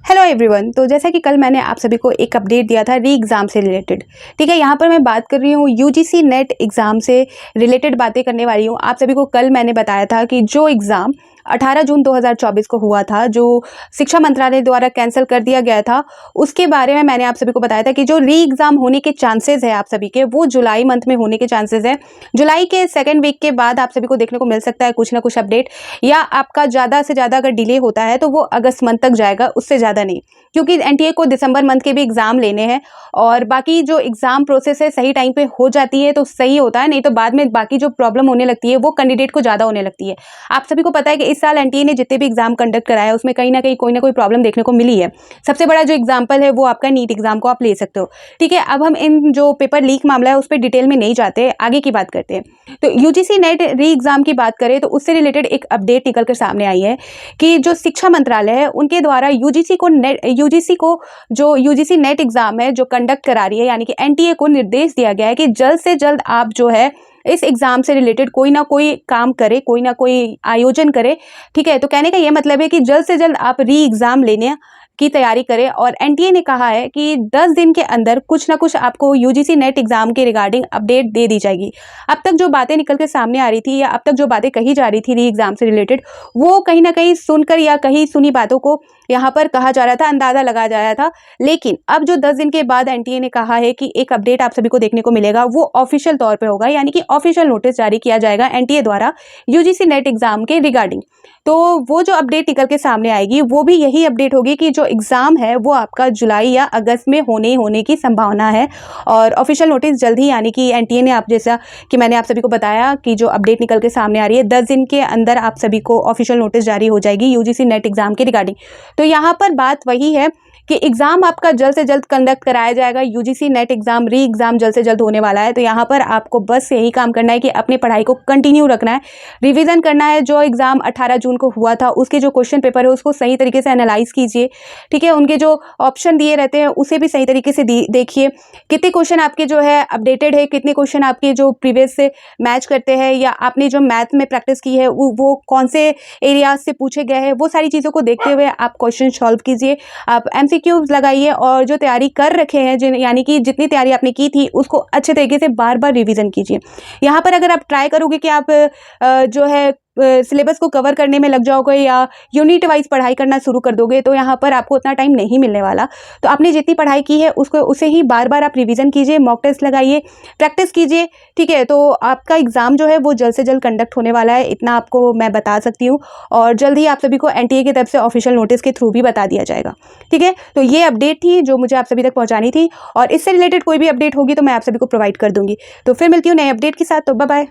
Hello everyone. तो जैसा कि कल मैंने आप सभी को एक अपडेट दिया था री एग्ज़ाम से रिलेटेड। ठीक है, यहाँ पर मैं बात कर रही हूँ यूजीसी नेट एग्ज़ाम से रिलेटेड बातें करने वाली हूँ। आप सभी को कल मैंने बताया था कि जो एग्ज़ाम 18 जून 2024 को हुआ था, जो शिक्षा मंत्रालय द्वारा कैंसिल कर दिया गया था, उसके बारे में मैंने आप सभी को बताया था कि जो री एग्ज़ाम होने के चांसेस है आप सभी के, वो जुलाई मंथ में होने के चांसेस है। जुलाई के सेकेंड वीक के बाद आप सभी को देखने को मिल सकता है कुछ ना कुछ अपडेट, या आपका ज़्यादा से ज़्यादा अगर डिले होता है तो वो अगस्त मंथ तक जाएगा, उससे ज़्यादा नहीं, क्योंकि एनटीए को दिसंबर मंथ के भी एग्ज़ाम लेने हैं। और बाकी जो एग्ज़ाम प्रोसेस है सही टाइम पे हो जाती है तो सही होता है, नहीं तो बाद में बाकी जो प्रॉब्लम होने लगती है वो कैंडिडेट को ज़्यादा होने लगती है। आप सभी को पता है कि इस साल एनटीए ने जितने भी एग्ज़ाम कंडक्ट कराया उसमें कहीं ना कहीं कोई ना कोई प्रॉब्लम देखने को मिली है। सबसे बड़ा जो एग्जाम्पल है वो आपका नीट एग्ज़ाम को आप ले सकते हो। ठीक है, अब हम इन जो पेपर लीक मामला है उस पर डिटेल में नहीं जाते, आगे की बात करते हैं। तो यूजीसी नेट री एग्ज़ाम की बात करें तो उससे रिलेटेड एक अपडेट निकल कर सामने आई है कि जो शिक्षा मंत्रालय है उनके द्वारा यूजीसी को जो यूजीसी नेट एग्ज़ाम है जो कंडक्ट करा रही है, यानी कि एनटीए को निर्देश दिया गया है कि जल्द से जल्द आप जो है इस एग्ज़ाम से रिलेटेड कोई ना कोई काम करे, कोई ना कोई आयोजन करे। ठीक है, तो कहने का ये मतलब है कि जल्द से जल्द आप री एग्ज़ाम लेने की तैयारी करें। और एनटीए ने कहा है कि 10 दिन के अंदर कुछ ना कुछ आपको यूजीसी नेट एग्ज़ाम के रिगार्डिंग अपडेट दे दी जाएगी। अब तक जो बातें निकल के सामने आ रही थी, या अब तक जो बातें कही जा रही थी री एग्ज़ाम से रिलेटेड, वो कहीं ना कहीं सुनकर या कहीं सुनी बातों को यहाँ पर कहा जा रहा था, अंदाज़ा लगाया जा रहा था। लेकिन अब जो 10 दिन के बाद एनटीए ने कहा है कि एक अपडेट आप सभी को देखने को मिलेगा, वो ऑफिशियल तौर पे होगा, यानी कि ऑफिशियल नोटिस जारी किया जाएगा एनटीए द्वारा यूजीसी नेट एग्ज़ाम के रिगार्डिंग। तो वो जो अपडेट निकल के सामने आएगी वो भी यही अपडेट होगी कि जो एग्ज़ाम है वो आपका जुलाई या अगस्त में होने की संभावना है। और ऑफिशियल नोटिस जल्द ही, यानी कि एनटीए ने, आप जैसा कि मैंने आप सभी को बताया कि जो अपडेट निकल के सामने आ रही है 10 दिन के अंदर आप सभी को ऑफिशियल नोटिस जारी हो जाएगी यूजीसी नेट एग्ज़ाम के रिगार्डिंग। तो यहाँ पर बात वही है कि एग्ज़ाम आपका जल्द से जल्द कंडक्ट कराया जाएगा। यूजीसी नेट एग्ज़ाम री एग्ज़ाम जल्द से जल्द होने वाला है। तो यहाँ पर आपको बस यही काम करना है कि अपनी पढ़ाई को कंटिन्यू रखना है, रिवीजन करना है। जो एग्ज़ाम 18 जून को हुआ था उसके जो क्वेश्चन पेपर है उसको सही तरीके से एनालाइज कीजिए। ठीक है, उनके जो ऑप्शन दिए रहते हैं उसे भी सही तरीके से देखिए, कितने क्वेश्चन आपके जो है अपडेटेड है, कितने क्वेश्चन आपके जो प्रीवियस से मैच करते हैं, या आपने जो मैथ में प्रैक्टिस की है वो कौन से एरियाज से पूछे गए हैं, वो सारी चीज़ों को देखते हुए आप क्वेश्चन सॉल्व कीजिए। आप एमसीक्यूज लगाइए, और जो तैयारी कर रखे हैं यानी कि जितनी तैयारी आपने की थी उसको अच्छे तरीके से बार बार रिवीजन कीजिए। यहाँ पर अगर आप ट्राई करोगे कि आप जो है सिलेबस को कवर करने में लग जाओगे या यूनिट वाइज पढ़ाई करना शुरू कर दोगे तो यहाँ पर आपको उतना टाइम नहीं मिलने वाला। तो आपने जितनी पढ़ाई की है उसे ही बार बार आप रिवीजन कीजिए, मॉक टेस्ट लगाइए, प्रैक्टिस कीजिए। ठीक है, तो आपका एग्ज़ाम जो है वो जल्द से जल्द कंडक्ट होने वाला है, इतना आपको मैं बता सकती हूँ। और जल्द ही आप सभी को एनटीए की तरफ से ऑफिशियल नोटिस के थ्रू भी बता दिया जाएगा। ठीक है, तो ये अपडेट थी जो मुझे आप सभी तक पहुँचानी थी, और इससे रिलेटेड कोई भी अपडेट होगी तो मैं आप सभी को प्रोवाइड कर दूँगी। तो फिर मिलती हूँ नए अपडेट के साथ। तो बाय बाय।